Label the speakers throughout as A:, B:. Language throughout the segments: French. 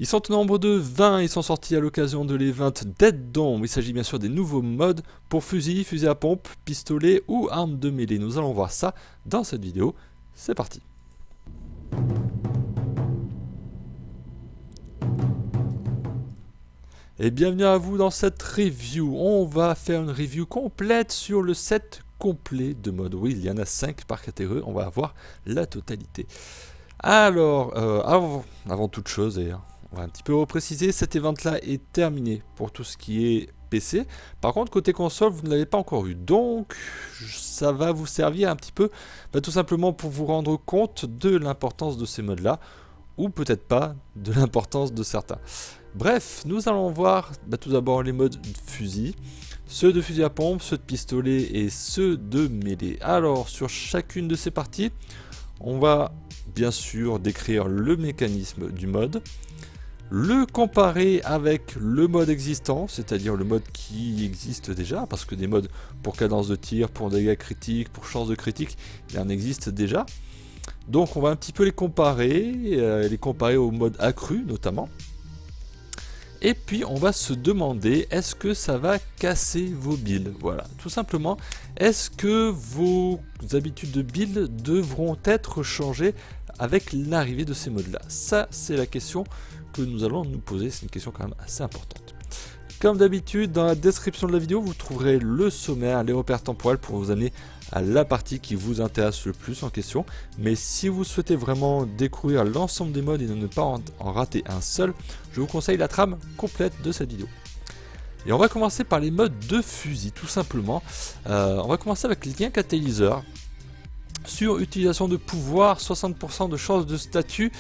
A: Ils sont au nombre de 20, ils sont sortis à l'occasion de l'event Dead Dome. Il s'agit bien sûr des nouveaux modes pour fusil, fusil à pompe, pistolet ou arme de mêlée. Nous allons voir ça dans cette vidéo. C'est parti. Et bienvenue à vous dans cette review. On va faire une review complète sur le set complet de modes. Oui, il y en a 5 par catégorie, on va avoir la totalité. Alors, avant toute chose, et on va un petit peu repréciser, cet event-là est terminé pour tout ce qui est PC. Par contre, côté console, vous ne l'avez pas encore eu. Donc, ça va vous servir un petit peu, tout simplement pour vous rendre compte de l'importance de ces modes-là, ou peut-être pas de l'importance de certains. Bref, nous allons voir tout d'abord les modes fusil, ceux de fusil à pompe, ceux de pistolet et ceux de mêlée. Alors, sur chacune de ces parties, on va bien sûr décrire le mécanisme du mode, le comparer avec le mode existant, c'est-à-dire le mode qui existe déjà, parce que des modes pour cadence de tir, pour dégâts critiques, pour chance de critique, il en existe déjà. Donc on va un petit peu les comparer au mode accru notamment. Et puis on va se demander, est-ce que ça va casser vos builds? Voilà, tout simplement, est-ce que vos habitudes de build devront être changées avec l'arrivée de ces modes là? Ça, c'est la question que nous allons nous poser, c'est une question quand même assez importante. Comme d'habitude, dans la description de la vidéo, vous trouverez le sommaire, les repères temporels pour vous amener à la partie qui vous intéresse le plus en question. Mais si vous souhaitez vraiment découvrir l'ensemble des modes et ne pas en rater un seul, je vous conseille la trame complète de cette vidéo. Et on va commencer par les modes de fusil, tout simplement. On va commencer avec le lien catalyseur. Sur utilisation de pouvoir, 60% de chance de statut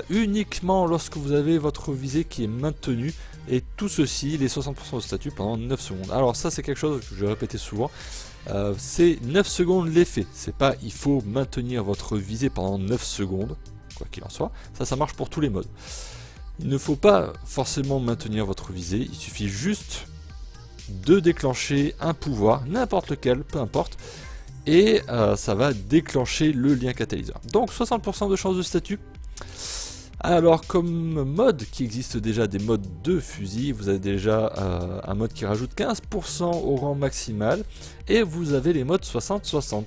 A: uniquement lorsque vous avez votre visée qui est maintenue. Et tout ceci, les 60% de statut pendant 9 secondes. Alors ça c'est quelque chose que je vais répéter souvent. C'est 9 secondes l'effet. C'est pas il faut maintenir votre visée pendant 9 secondes, quoi qu'il en soit. Ça marche pour tous les modes. Il ne faut pas forcément maintenir votre visée. Il suffit juste de déclencher un pouvoir, n'importe lequel, peu importe. Et ça va déclencher le lien catalyseur. Donc 60% de chance de statut. Alors comme mode qui existe déjà des modes de fusil, vous avez déjà un mode qui rajoute 15% au rang maximal et vous avez les modes 60-60.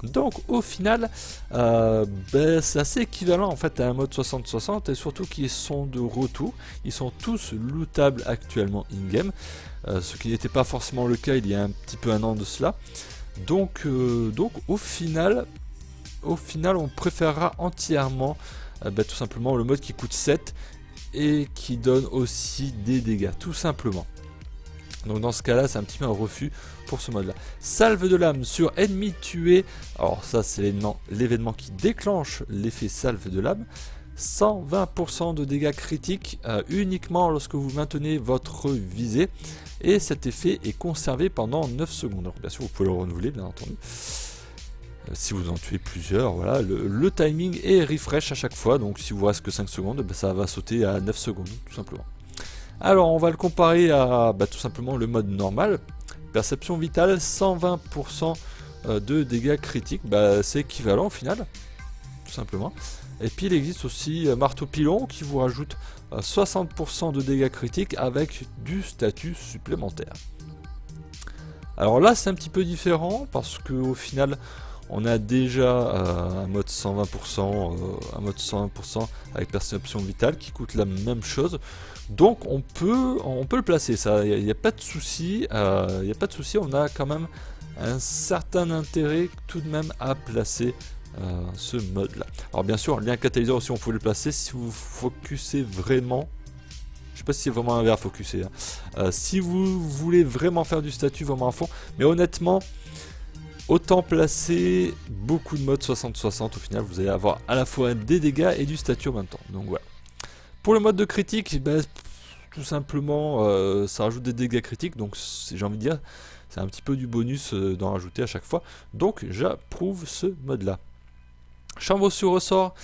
A: Donc au final c'est assez équivalent en fait à un mode 60-60 et surtout qu'ils sont de retour, ils sont tous lootables actuellement in-game, ce qui n'était pas forcément le cas il y a un petit peu un an de cela. Donc au final on préférera entièrement tout simplement le mode qui coûte 7 et qui donne aussi des dégâts, tout simplement. Donc dans ce cas là c'est un petit peu un refus pour ce mode là. Salve de lame sur ennemi tué, alors ça c'est l'événement qui déclenche l'effet salve de lame. 120% de dégâts critiques uniquement lorsque vous maintenez votre visée et cet effet est conservé pendant 9 secondes. Alors bien sûr vous pouvez le renouveler bien entendu. Si vous en tuez plusieurs, voilà, le timing est refresh à chaque fois, donc si vous reste que 5 secondes, ça va sauter à 9 secondes, tout simplement. Alors on va le comparer à tout simplement le mode normal. Perception vitale, 120% de dégâts critiques, c'est équivalent au final, tout simplement. Et puis il existe aussi marteau pilon qui vous rajoute 60% de dégâts critiques avec du statut supplémentaire. Alors là c'est un petit peu différent parce qu'au final on a déjà un mode 120%, avec perception vitale qui coûte la même chose. Donc on peut le placer, ça, il n'y a pas de souci, on a quand même un certain intérêt tout de même à placer ce mode là. Alors bien sûr, lien catalyseur aussi on peut le placer si vous focussez vraiment. Je sais pas si c'est vraiment un verbe focuser. Si vous voulez vraiment faire du statut vraiment à fond, mais honnêtement, autant placer beaucoup de modes 60-60 au final, vous allez avoir à la fois des dégâts et du statut en même temps. Donc voilà. Pour le mode de critique, tout simplement ça rajoute des dégâts critiques, donc j'ai envie de dire, c'est un petit peu du bonus d'en rajouter à chaque fois. Donc j'approuve ce mode là. Chambre sur ressort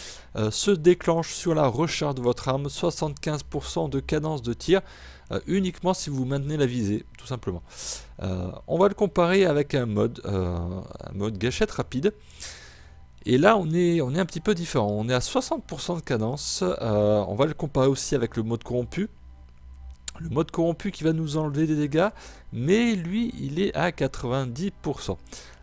A: se déclenche sur la recharge de votre arme, 75% de cadence de tir, uniquement si vous maintenez la visée, tout simplement. On va le comparer avec un mode gâchette rapide. Et là on est un petit peu différent, on est à 60% de cadence, on va le comparer aussi avec le mode corrompu. Le mode corrompu qui va nous enlever des dégâts, mais lui il est à 90%.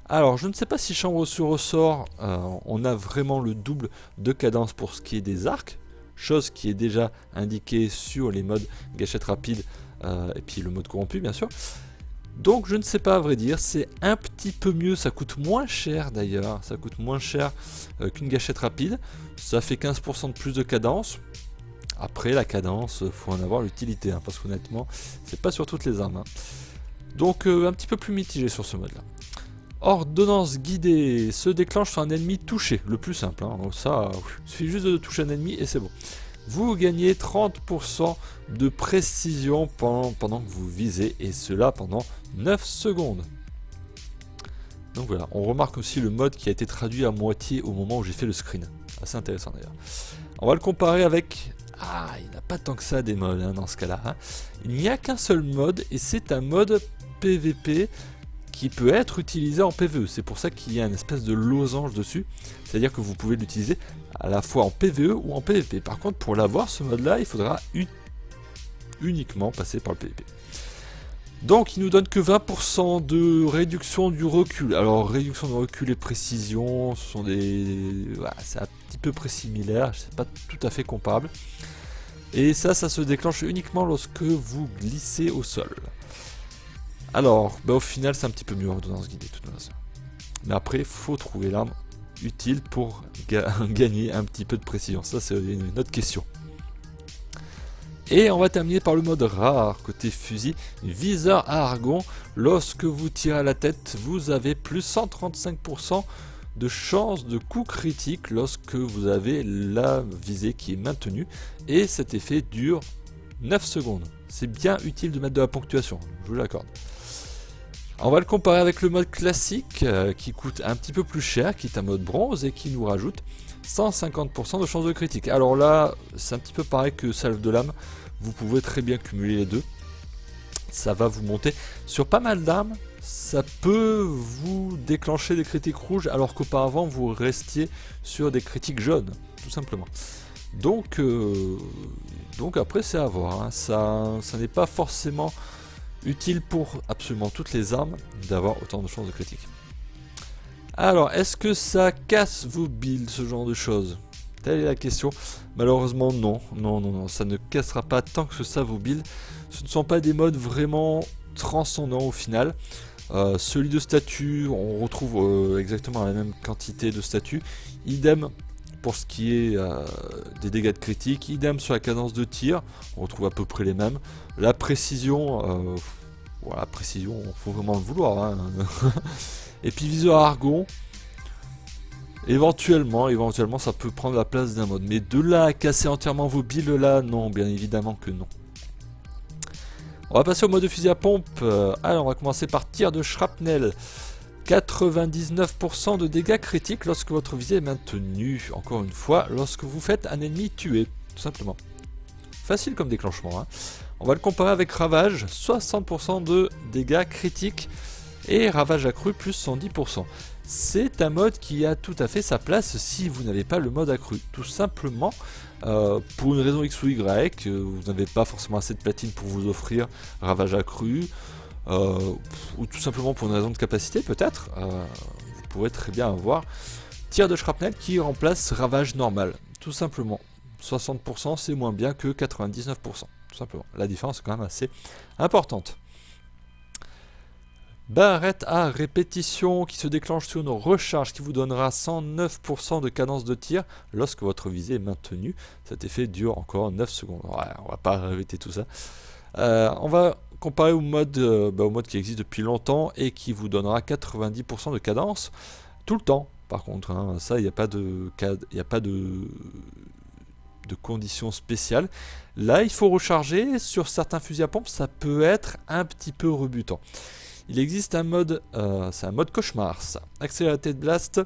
A: Alors je ne sais pas si chambre sur ressort, on a vraiment le double de cadence pour ce qui est des arcs, chose qui est déjà indiquée sur les modes gâchette rapide et puis le mode corrompu bien sûr. Donc je ne sais pas à vrai dire, c'est un petit peu mieux, ça coûte moins cher d'ailleurs, ça coûte moins cher qu'une gâchette rapide, ça fait 15% de plus de cadence. Après la cadence, faut en avoir l'utilité, hein, parce qu'honnêtement, c'est pas sur toutes les armes. Hein. Donc un petit peu plus mitigé sur ce mode là. Ordonnance guidée se déclenche sur un ennemi touché, le plus simple, hein. Ça, il suffit juste de toucher un ennemi et c'est bon. Vous gagnez 30% de précision pendant que vous visez, et cela pendant 9 secondes. Donc voilà, on remarque aussi le mode qui a été traduit à moitié au moment où j'ai fait le screen. Assez intéressant d'ailleurs. On va le comparer avec... Ah, il n'y a pas tant que ça des modes hein, dans ce cas-là. Hein. Il n'y a qu'un seul mode, et c'est un mode PVP qui peut être utilisé en PvE. C'est pour ça qu'il y a une espèce de losange dessus. C'est-à-dire que vous pouvez l'utiliser à la fois en PvE ou en PvP. Par contre, pour l'avoir, ce mode-là, il faudra uniquement passer par le PvP. Donc, il nous donne que 20% de réduction du recul. Alors, réduction de recul et précision, ce sont des... Voilà, c'est un petit peu similaire, c'est pas tout à fait comparable. Et ça se déclenche uniquement lorsque vous glissez au sol. Alors, au final, c'est un petit peu mieux ordonnance guidée, de toute façon. Mais après, il faut trouver l'arme utile pour gagner un petit peu de précision. Ça, c'est une autre question. Et on va terminer par le mode rare, côté fusil, viseur à argon. Lorsque vous tirez à la tête, vous avez plus 135% de chance de coup critique lorsque vous avez la visée qui est maintenue. Et cet effet dure 9 secondes. C'est bien utile de mettre de la ponctuation, je vous l'accorde. On va le comparer avec le mode classique qui coûte un petit peu plus cher, qui est un mode bronze et qui nous rajoute 150% de chance de critique. Alors là, c'est un petit peu pareil que salve de lame, vous pouvez très bien cumuler les deux. Ça va vous monter sur pas mal d'armes, ça peut vous déclencher des critiques rouges alors qu'auparavant vous restiez sur des critiques jaunes, tout simplement. Donc après c'est à voir, hein. Ça n'est pas forcément utile pour absolument toutes les armes d'avoir autant de chances de critique. Alors, est-ce que ça casse vos builds, ce genre de choses? Telle est la question. Malheureusement, non. Non, ça ne cassera pas tant que ça vos builds. Ce ne sont pas des modes vraiment transcendants au final. Celui de statut, on retrouve exactement la même quantité de statut. Idem pour ce qui est des dégâts de critique, idem sur la cadence de tir, on retrouve à peu près les mêmes. La précision, voilà, précision, faut vraiment le vouloir. Hein. Et puis viseur à argon, éventuellement, ça peut prendre la place d'un mode. Mais de là à casser entièrement vos builds, là, non, bien évidemment que non. On va passer au mode de fusil à pompe. Alors, on va commencer par tir de shrapnel. 99% de dégâts critiques lorsque votre visée est maintenue. Encore une fois, lorsque vous faites un ennemi tué, tout simplement. Facile comme déclenchement. Hein. On va le comparer avec ravage, 60% de dégâts critiques et ravage accru plus 110%. C'est un mode qui a tout à fait sa place si vous n'avez pas le mode accru. Tout simplement, pour une raison X ou Y, vous n'avez pas forcément assez de platine pour vous offrir ravage accru. Ou tout simplement pour une raison de capacité peut-être, vous pourrez très bien avoir tir de shrapnel qui remplace ravage normal, tout simplement. 60% c'est moins bien que 99%, tout simplement. La différence est quand même assez importante. Barrette à répétition qui se déclenche sur une recharge qui vous donnera 109% de cadence de tir lorsque votre visée est maintenue. Cet effet dure encore 9 secondes. Ouais, on va pas répéter tout ça. On va comparer au mode qui existe depuis longtemps et qui vous donnera 90% de cadence tout le temps. Par contre, hein, ça, il n'y a pas de conditions spéciales. Là, il faut recharger. Sur certains fusils à pompe, ça peut être un petit peu rebutant. Il existe un mode, c'est un mode cauchemar, ça. Accelerated Blast,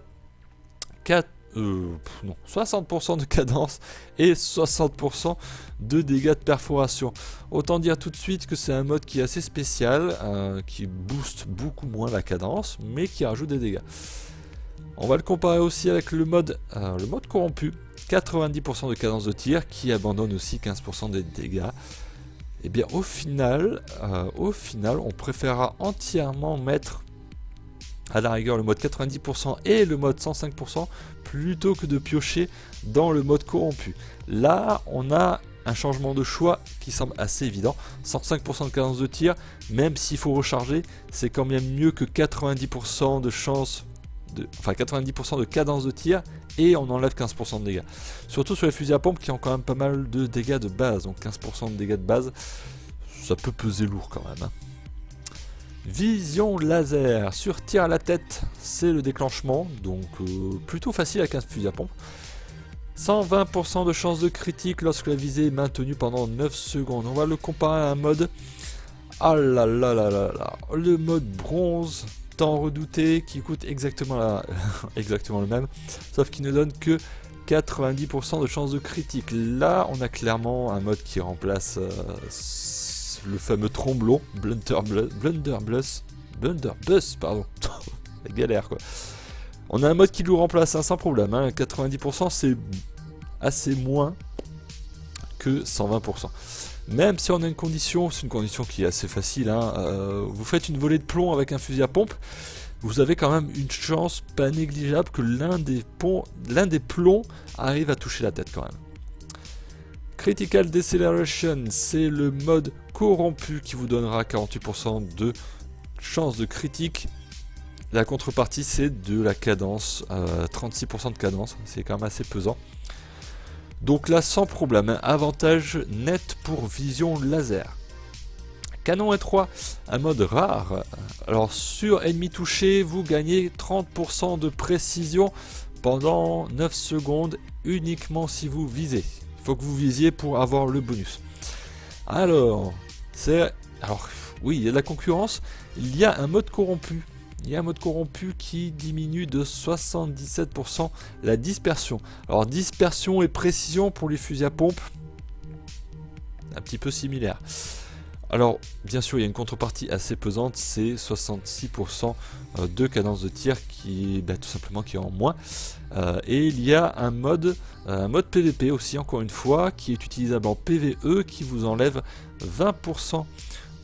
A: 60% de cadence et 60% de dégâts de perforation. Autant dire tout de suite que c'est un mode qui est assez spécial, qui booste beaucoup moins la cadence, mais qui rajoute des dégâts. On va le comparer aussi avec le mode corrompu, 90% de cadence de tir qui abandonne aussi 15% des dégâts. Et bien au final, on préférera entièrement mettre à la rigueur le mode 90% et le mode 105% plutôt que de piocher dans le mode corrompu. Là, on a un changement de choix qui semble assez évident. 105% de cadence de tir, même s'il faut recharger, c'est quand même mieux que 90% de chance, enfin 90% de cadence de tir et on enlève 15% de dégâts. Surtout sur les fusils à pompe qui ont quand même pas mal de dégâts de base, donc 15% de dégâts de base, ça peut peser lourd quand même. Vision laser sur tir à la tête, c'est le déclenchement, donc plutôt facile avec un fusil à pompe. 120% de chance de critique lorsque la visée est maintenue pendant 9 secondes. On va le comparer à un mode, ah là là là là là, le mode bronze, tant redouté, qui coûte exactement, exactement le même, sauf qu'il ne donne que 90% de chance de critique. Là, on a clairement un mode qui remplace le fameux tromblon, Blunderbuss, pardon, la galère quoi. On a un mode qui le remplace sans problème, hein. 90% c'est assez moins que 120%. Même si on a une condition, c'est une condition qui est assez facile, hein. Vous faites une volée de plomb avec un fusil à pompe, vous avez quand même une chance pas négligeable que l'un des plombs arrive à toucher la tête quand même. Critical Deceleration, c'est le mode corrompu qui vous donnera 48% de chance de critique. La contrepartie, c'est de la cadence, 36% de cadence, c'est quand même assez pesant. Donc là, sans problème, hein, avantage net pour vision laser. Canon E3, un mode rare. Alors sur ennemi touché, vous gagnez 30% de précision pendant 9 secondes uniquement si vous visez. Il faut que vous visiez pour avoir le bonus. Alors oui, il y a de la concurrence. Il y a un mode corrompu. Il y a un mode corrompu qui diminue de 77% la dispersion. Alors dispersion et précision pour les fusils à pompe, un petit peu similaire. Alors bien sûr il y a une contrepartie assez pesante, c'est 66% de cadence de tir qui tout simplement qui est en moins. Et il y a un mode PVP aussi encore une fois qui est utilisable en PVE qui vous enlève 20%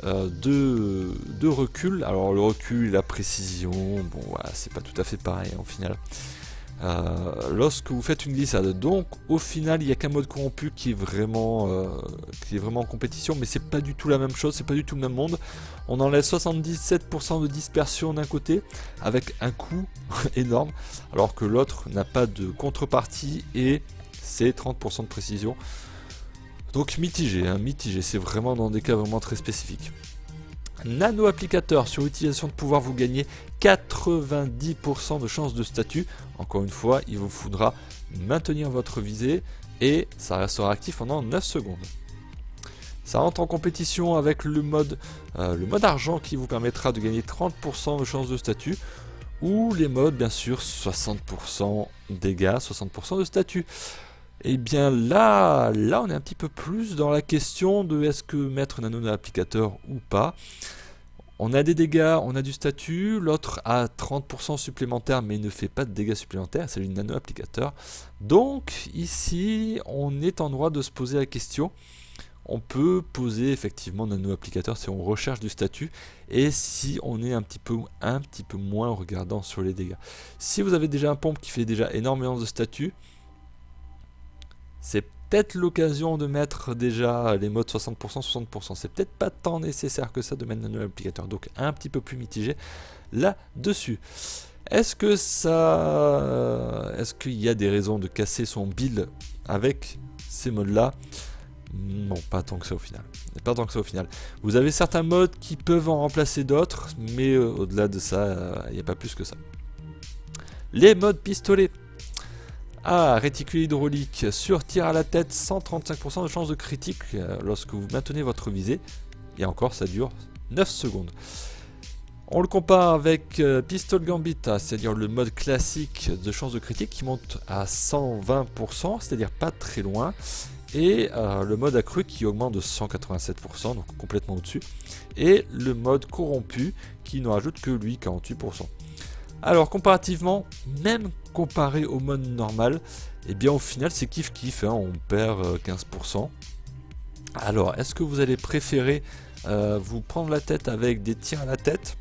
A: de recul. Alors le recul et la précision, bon voilà, c'est pas tout à fait pareil au final. Lorsque vous faites une glissade, donc au final il n'y a qu'un mode corrompu qui est vraiment en compétition, mais c'est pas du tout la même chose, c'est pas du tout le même monde. On enlève 77% de dispersion d'un côté avec un coût énorme, alors que l'autre n'a pas de contrepartie et c'est 30% de précision. Donc mitigé, hein, mitigé, c'est vraiment dans des cas vraiment très spécifiques. Nano applicateur, sur utilisation de pouvoir, vous gagnez 90% de chance de statut. Encore une fois, il vous faudra maintenir votre visée et ça restera actif pendant 9 secondes. Ça rentre en compétition avec le mode argent qui vous permettra de gagner 30% de chance de statut. Ou les modes, bien sûr, 60% dégâts, 60% de statut. Et bien là on est un petit peu plus dans la question de est-ce que mettre un nano applicateur ou pas. On a des dégâts, on a du statut, l'autre a 30% supplémentaire mais il ne fait pas de dégâts supplémentaires, c'est une nano applicateur. Donc ici on est en droit de se poser la question. On peut poser effectivement nano applicateur si on recherche du statut et si on est un petit peu moins regardant sur les dégâts. Si vous avez déjà un pompe qui fait déjà énormément de statut, c'est peut-être l'occasion de mettre déjà les modes 60%, 60%. C'est peut-être pas tant nécessaire que ça de mettre un applicateur. Donc un petit peu plus mitigé là-dessus. Est-ce qu'il y a des raisons de casser son build avec ces modes-là? Non, pas tant que ça au final. Pas tant que ça au final. Vous avez certains modes qui peuvent en remplacer d'autres, mais au-delà de ça, il n'y a pas plus que ça. Les modes pistolet. Réticule hydraulique, sur tir à la tête, 135% de chance de critique lorsque vous maintenez votre visée. Et encore, ça dure 9 secondes. On le compare avec Pistol Gambit, c'est-à-dire le mode classique de chance de critique qui monte à 120%, c'est-à-dire pas très loin. Et le mode accru qui augmente de 187%, donc complètement au-dessus. Et le mode corrompu qui ne rajoute que lui 48%. Alors comparativement, même comparé au mode normal, et bien au final c'est kiff kiff, hein, on perd 15%. Alors est-ce que vous allez préférer vous prendre la tête avec des tirs à la tête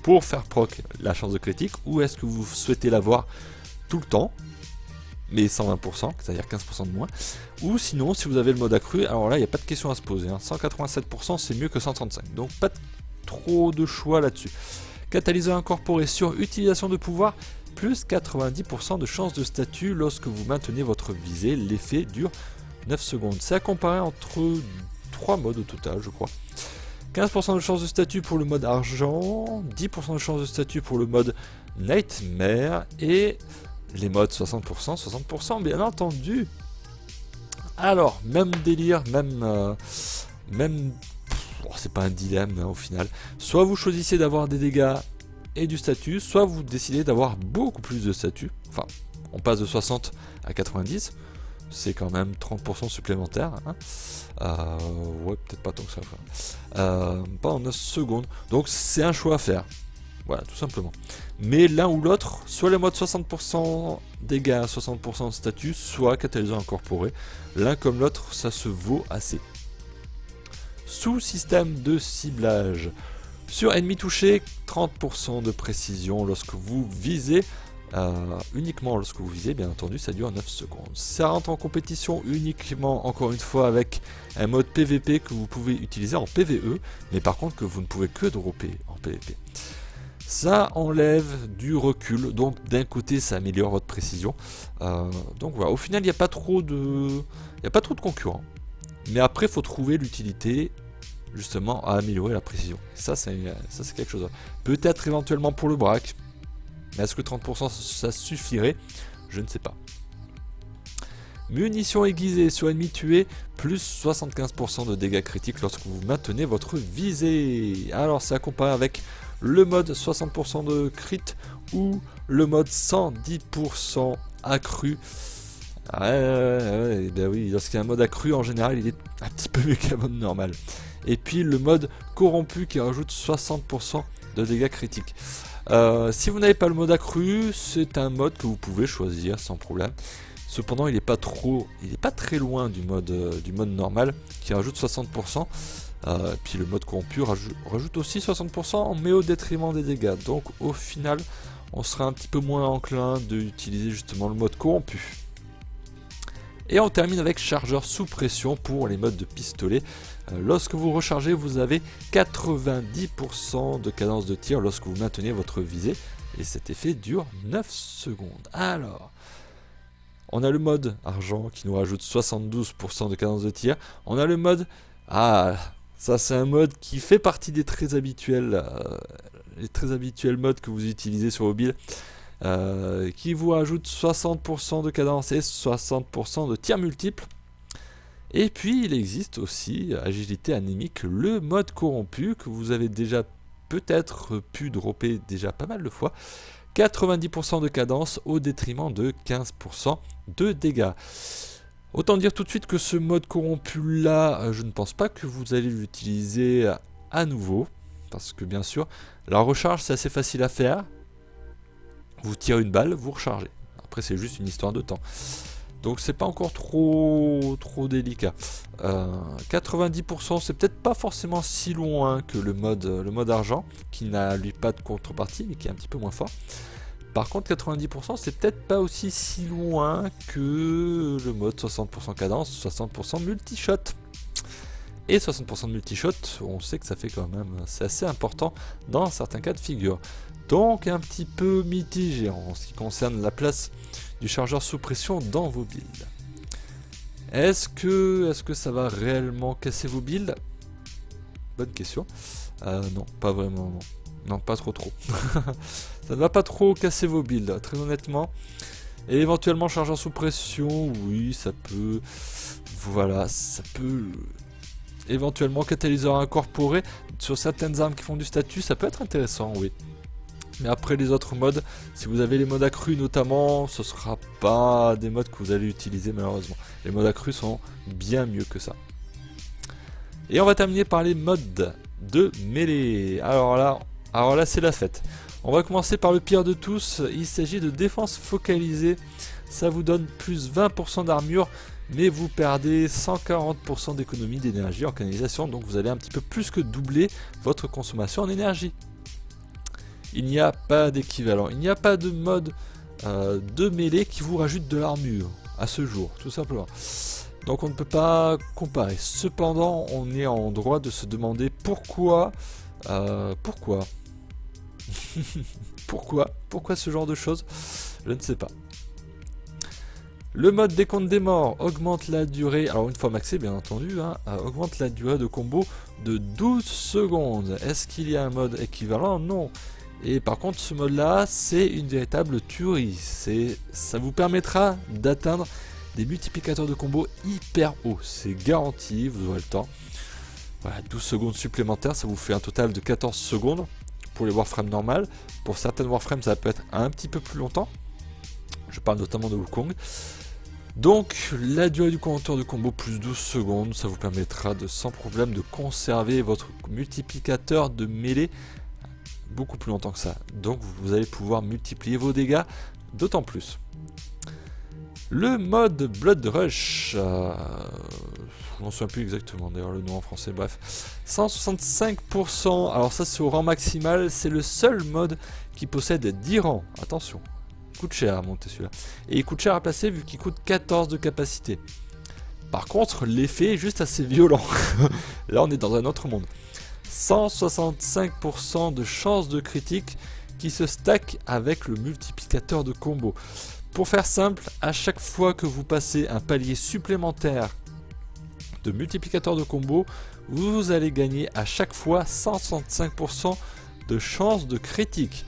A: pour faire proc la chance de critique, ou est-ce que vous souhaitez l'avoir tout le temps mais 120%, c'est-à-dire 15% de moins, ou sinon si vous avez le mode accru, alors là il n'y a pas de question à se poser, hein. 187% c'est mieux que 135, donc pas trop de choix là-dessus. Catalyseur incorporé sur utilisation de pouvoir, plus 90% de chance de statut lorsque vous maintenez votre visée, l'effet dure 9 secondes. C'est à comparer entre 3 modes au total je crois. 15% de chance de statut pour le mode argent, 10% de chance de statut pour le mode nightmare, et les modes 60%, 60% bien entendu. Alors, même délire, même c'est pas un dilemme hein, au final. Soit vous choisissez d'avoir des dégâts et du statut, soit vous décidez d'avoir beaucoup plus de statut. Enfin, on passe de 60 à 90, c'est quand même 30% supplémentaire. Hein. Ouais, peut-être pas tant que ça. Pas en 9 secondes. Donc c'est un choix à faire. Voilà, tout simplement. Mais l'un ou l'autre, soit les modes 60% dégâts, 60% de statut, soit catalyseur incorporé. L'un comme l'autre, ça se vaut assez. Sous-système de ciblage. Sur ennemi touché, 30% de précision lorsque vous visez. Uniquement lorsque vous visez, bien entendu, ça dure 9 secondes. Ça rentre en compétition uniquement, encore une fois, avec un mode PVP que vous pouvez utiliser en PVE, mais par contre que vous ne pouvez que dropper en PVP. Ça enlève du recul, donc d'un côté ça améliore votre précision. Donc voilà, au final il n'y a pas trop de concurrents. Mais après il faut trouver l'utilité justement à améliorer la précision. Ça c'est quelque chose. Peut-être éventuellement pour le braque. Mais est-ce que 30% ça suffirait? Je ne sais pas. Munitions aiguisées sur ennemi tué, plus 75% de dégâts critiques lorsque vous maintenez votre visée. Alors c'est à comparer avec le mode 60% de crit ou le mode 110% accru. Ben oui, lorsqu'il y a un mode accru en général il est un petit peu mieux qu'un mode normal. Et puis le mode corrompu qui rajoute 60% de dégâts critiques. Si vous n'avez pas le mode accru, c'est un mode que vous pouvez choisir sans problème. Cependant il n'est pas très loin du mode normal qui rajoute 60%. Puis le mode corrompu rajoute aussi 60% mais au détriment des dégâts. Donc au final on sera un petit peu moins enclin d'utiliser justement le mode corrompu. Et on termine avec chargeur sous pression pour les modes de pistolet. Lorsque vous rechargez, vous avez 90% de cadence de tir lorsque vous maintenez votre visée. Et cet effet dure 9 secondes. Alors, on a le mode argent qui nous rajoute 72% de cadence de tir. On a le mode... ça c'est un mode qui fait partie des très habituels, modes que vous utilisez sur mobile. Qui vous ajoute 60% de cadence et 60% de tir multiple. Et puis il existe aussi agilité anémique, le mode corrompu que vous avez déjà peut-être pu dropper déjà pas mal de fois. 90% de cadence au détriment de 15% de dégâts. Autant dire tout de suite que ce mode corrompu là, je ne pense pas que vous allez l'utiliser à nouveau. Parce que bien sûr, la recharge c'est assez facile à faire. Vous tirez une balle, vous rechargez. Après c'est juste une histoire de temps. Donc c'est pas encore trop délicat. 90% c'est peut-être pas forcément si loin que le mode argent, qui n'a lui pas de contrepartie, mais qui est un petit peu moins fort. Par contre 90% c'est peut-être pas aussi si loin que le mode 60% cadence, 60% multi-shot. Et 60% de multi-shot, on sait que ça fait quand même, c'est assez important dans certains cas de figure. Donc un petit peu mitigé en ce qui concerne la place du chargeur sous pression dans vos builds. Est-ce que ça va réellement casser vos builds? Bonne question. Non, pas vraiment. Non, pas trop. Ça ne va pas trop casser vos builds, très honnêtement. Et éventuellement chargeur sous pression, oui, ça peut... Voilà, ça peut... Éventuellement catalyseur incorporé sur certaines armes qui font du statut, ça peut être intéressant, oui. Mais après les autres modes, si vous avez les modes accrus notamment, ce ne sera pas des modes que vous allez utiliser malheureusement. Les modes accrus sont bien mieux que ça. Et on va terminer par les modes de mêlée. Alors là c'est la fête. On va commencer par le pire de tous, il s'agit de défense focalisée. Ça vous donne plus 20% d'armure, mais vous perdez 140% d'économie d'énergie en canalisation, donc vous allez un petit peu plus que doubler votre consommation en énergie. Il n'y a pas d'équivalent, il n'y a pas de mode de mêlée qui vous rajoute de l'armure à ce jour, tout simplement. Donc on ne peut pas comparer. Cependant, on est en droit de se demander pourquoi pourquoi ce genre de choses, je ne sais pas. Le mode décompte des morts augmente la durée, alors une fois maxé bien entendu, augmente la durée de combo de 12 secondes. Est-ce qu'il y a un mode équivalent? Non. Et par contre ce mode là c'est une véritable tuerie. Ça vous permettra d'atteindre des multiplicateurs de combo hyper hauts. C'est garanti, vous aurez le temps. Voilà, 12 secondes supplémentaires, ça vous fait un total de 14 secondes pour les Warframes normales. Pour certaines Warframes ça peut être un petit peu plus longtemps. Je parle notamment de Wukong. Donc la durée du compteur de combo plus 12 secondes, ça vous permettra de sans problème de conserver votre multiplicateur de mêlée beaucoup plus longtemps que ça. Donc vous allez pouvoir multiplier vos dégâts d'autant plus. Le mode Blood Rush, je n'en souviens plus exactement d'ailleurs le nom en français, bref. 165%, alors ça c'est au rang maximal, c'est le seul mode qui possède 10 rangs, attention. Coûte cher à monter celui-là. Et il coûte cher à placer vu qu'il coûte 14 de capacité. Par contre, l'effet est juste assez violent. Là, on est dans un autre monde. 165% de chance de critique qui se stack avec le multiplicateur de combo. Pour faire simple, à chaque fois que vous passez un palier supplémentaire de multiplicateur de combo, vous allez gagner à chaque fois 165% de chance de critique.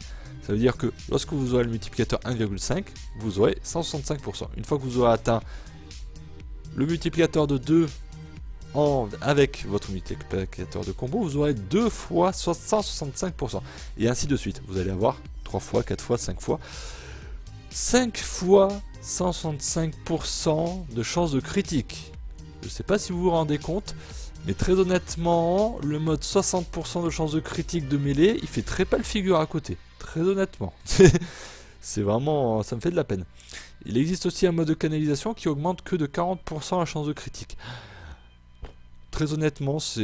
A: Ça veut dire que lorsque vous aurez le multiplicateur 1,5, vous aurez 165%. Une fois que vous aurez atteint le multiplicateur de 2 avec votre multiplicateur de combo, vous aurez 2 fois 165%. Et ainsi de suite. Vous allez avoir 3 fois, 4 fois, 5 fois. 5 fois 165% de chance de critique. Je ne sais pas si vous vous rendez compte, mais très honnêtement, le mode 60% de chance de critique de mêlée, il fait très pas le figure à côté. Très honnêtement. C'est vraiment, ça me fait de la peine. Il existe aussi un mode de canalisation qui augmente que de 40% la chance de critique. Très honnêtement, c'est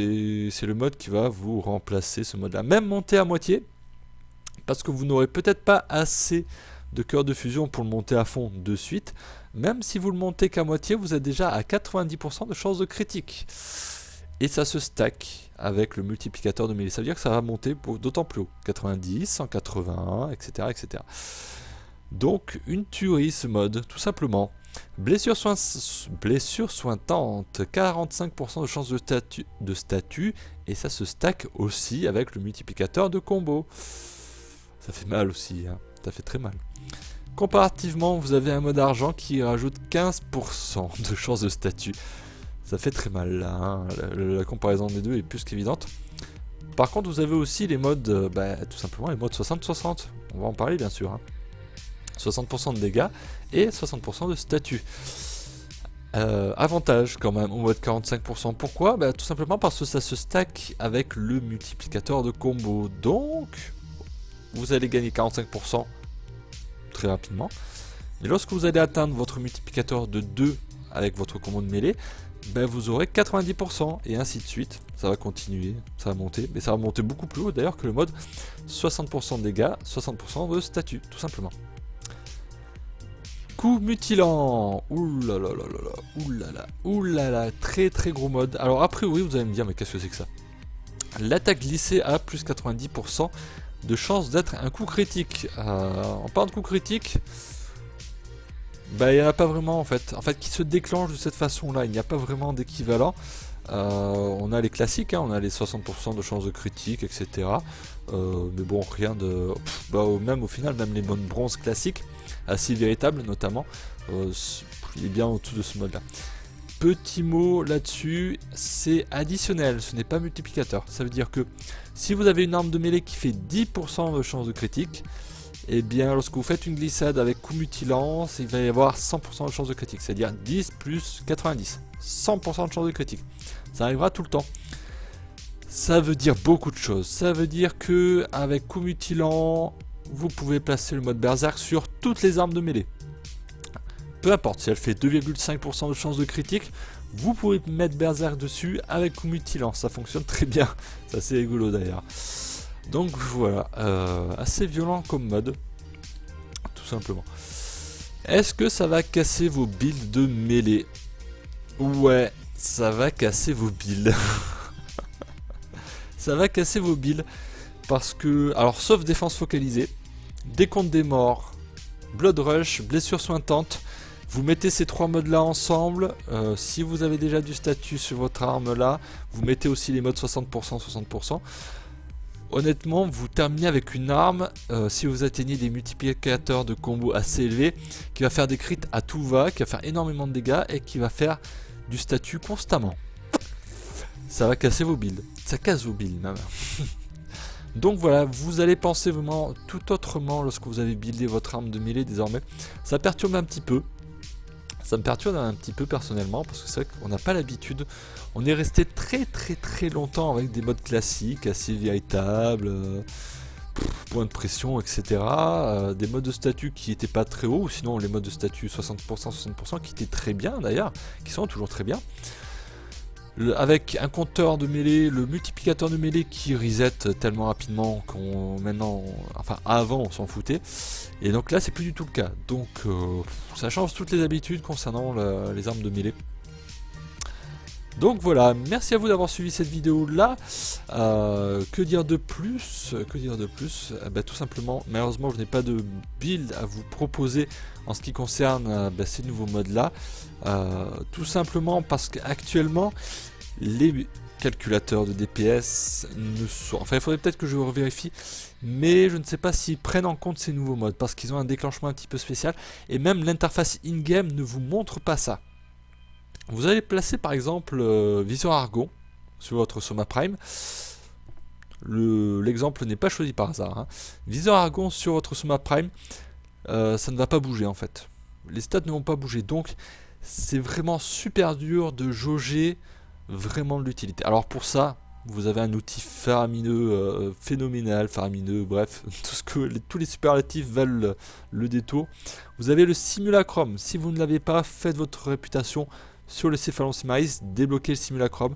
A: le mode qui va vous remplacer ce mode-là. Même monter à moitié, parce que vous n'aurez peut-être pas assez de cœur de fusion pour le monter à fond de suite. Même si vous le montez qu'à moitié, vous êtes déjà à 90% de chance de critique. Et ça se stack avec le multiplicateur de mêlée. Ça veut dire que ça va monter d'autant plus haut. 90, 181, etc., etc. Donc une tuerie ce mode, tout simplement. Blessure sointante, 45% de chance de statut. Et ça se stack aussi avec le multiplicateur de combo. Ça fait mal aussi, hein. Ça fait très mal. Comparativement, vous avez un mode argent qui rajoute 15% de chance de statut. Ça fait très mal là, hein. La comparaison des deux est plus qu'évidente. Par contre, vous avez aussi les modes, tout simplement les modes 60-60. On va en parler bien sûr. 60% de dégâts et 60% de statut. Avantage quand même au mode 45%. Pourquoi? Tout simplement parce que ça se stack avec le multiplicateur de combo. Donc, vous allez gagner 45% très rapidement. Et lorsque vous allez atteindre votre multiplicateur de 2 avec votre combo de mêlée, vous aurez 90% et ainsi de suite. Ça va continuer, ça va monter, mais ça va monter beaucoup plus haut d'ailleurs que le mode 60% de dégâts, 60% de statut, tout simplement. Coup mutilant, oulala, oulala, oulala, très très gros mode. Alors a priori vous allez me dire mais qu'est-ce que c'est que ça? L'attaque glissée a plus 90% de chance d'être un coup critique. En parlant de coup critique, il n'y en a pas vraiment en fait. En fait, qui se déclenche de cette façon-là, il n'y a pas vraiment d'équivalent. On a les classiques, on a les 60% de chance de critique, etc. Mais bon, rien de... même au final, même les modes bronze classiques, assez véritables notamment, il est bien au-dessus de ce mode-là. Petit mot là-dessus, c'est additionnel, ce n'est pas multiplicateur. Ça veut dire que si vous avez une arme de mêlée qui fait 10% de chance de critique, et bien lorsque vous faites une glissade avec coup mutilant, il va y avoir 100% de chance de critique, c'est-à-dire 10 plus 90, 100% de chance de critique. Ça arrivera tout le temps. Ça veut dire beaucoup de choses. Ça veut dire que avec coup mutilant, vous pouvez placer le mode Berserk sur toutes les armes de mêlée. Peu importe, si elle fait 2,5% de chance de critique, vous pouvez mettre Berserk dessus avec Mutilant, ça fonctionne très bien, c'est assez rigolo d'ailleurs. Donc voilà, assez violent comme mode, tout simplement. Est-ce que ça va casser vos builds de mêlée? Ouais, ça va casser vos builds. Ça va casser vos builds, parce que, alors sauf défense focalisée, décompte des morts, Blood Rush, blessure sointante, vous mettez ces trois modes là ensemble, si vous avez déjà du statut sur votre arme là, vous mettez aussi les modes 60%, 60%. Honnêtement, vous terminez avec une arme, si vous atteignez des multiplicateurs de combos assez élevés, qui va faire des crits à tout va, qui va faire énormément de dégâts et qui va faire du statut constamment. Ça va casser vos builds, ça casse vos builds même. Donc voilà, vous allez penser vraiment tout autrement lorsque vous avez buildé votre arme de mêlée désormais. Ça perturbe un petit peu. Ça me perturbe un petit peu personnellement parce que c'est vrai qu'on n'a pas l'habitude. On est resté très longtemps avec des modes classiques, assez véritables, point de pression, etc. Des modes de statut qui n'étaient pas très hauts, ou sinon les modes de statut 60%, 60% qui étaient très bien d'ailleurs, qui sont toujours très bien. Avec un compteur de mêlée, le multiplicateur de mêlée qui reset tellement rapidement qu'on maintenant, enfin avant on s'en foutait, et donc là c'est plus du tout le cas, donc ça change toutes les habitudes concernant les armes de mêlée. Donc voilà, merci à vous d'avoir suivi cette vidéo là. Que dire de plus? Tout simplement, malheureusement je n'ai pas de build à vous proposer en ce qui concerne ces nouveaux modes là. Tout simplement parce qu'actuellement les calculateurs de DPS ne sont... Enfin il faudrait peut-être que je revérifie, mais je ne sais pas s'ils prennent en compte ces nouveaux modes parce qu'ils ont un déclenchement un petit peu spécial et même l'interface in-game ne vous montre pas ça. Vous allez placer par exemple Viseur Argon sur votre Soma Prime. L'exemple n'est pas choisi par hasard. Hein. Viseur Argon sur votre Soma Prime, ça ne va pas bouger en fait. Les stats ne vont pas bouger. Donc c'est vraiment super dur de jauger vraiment de l'utilité. Alors pour ça, vous avez un outil faramineux, phénoménal, faramineux, bref, tous les superlatifs valent le détour. Vous avez le simulacrum. Si vous ne l'avez pas, faites votre réputation sur le Cephalon Simaris, débloquez le simulacrum.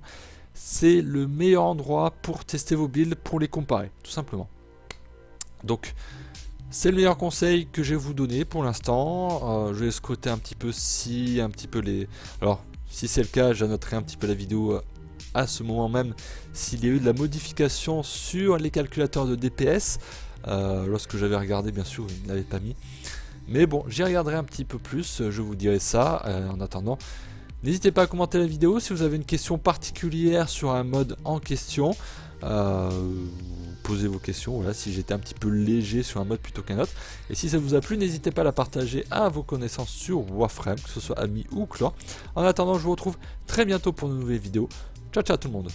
A: C'est le meilleur endroit pour tester vos builds, pour les comparer, tout simplement. Donc, c'est le meilleur conseil que je vais vous donner pour l'instant. Je vais scruter un petit peu Alors, si c'est le cas, j'annoterai un petit peu la vidéo à ce moment même s'il y a eu de la modification sur les calculateurs de DPS. Lorsque j'avais regardé, bien sûr, ils ne l'avaient pas mis. Mais bon, j'y regarderai un petit peu plus, je vous dirai ça. En attendant, n'hésitez pas à commenter la vidéo si vous avez une question particulière sur un mode en question. Posez vos questions, voilà, si j'étais un petit peu léger sur un mode plutôt qu'un autre. Et si ça vous a plu, n'hésitez pas à la partager à vos connaissances sur Warframe, que ce soit amis ou clan. En attendant, je vous retrouve très bientôt pour de nouvelles vidéos. Ciao ciao tout le monde.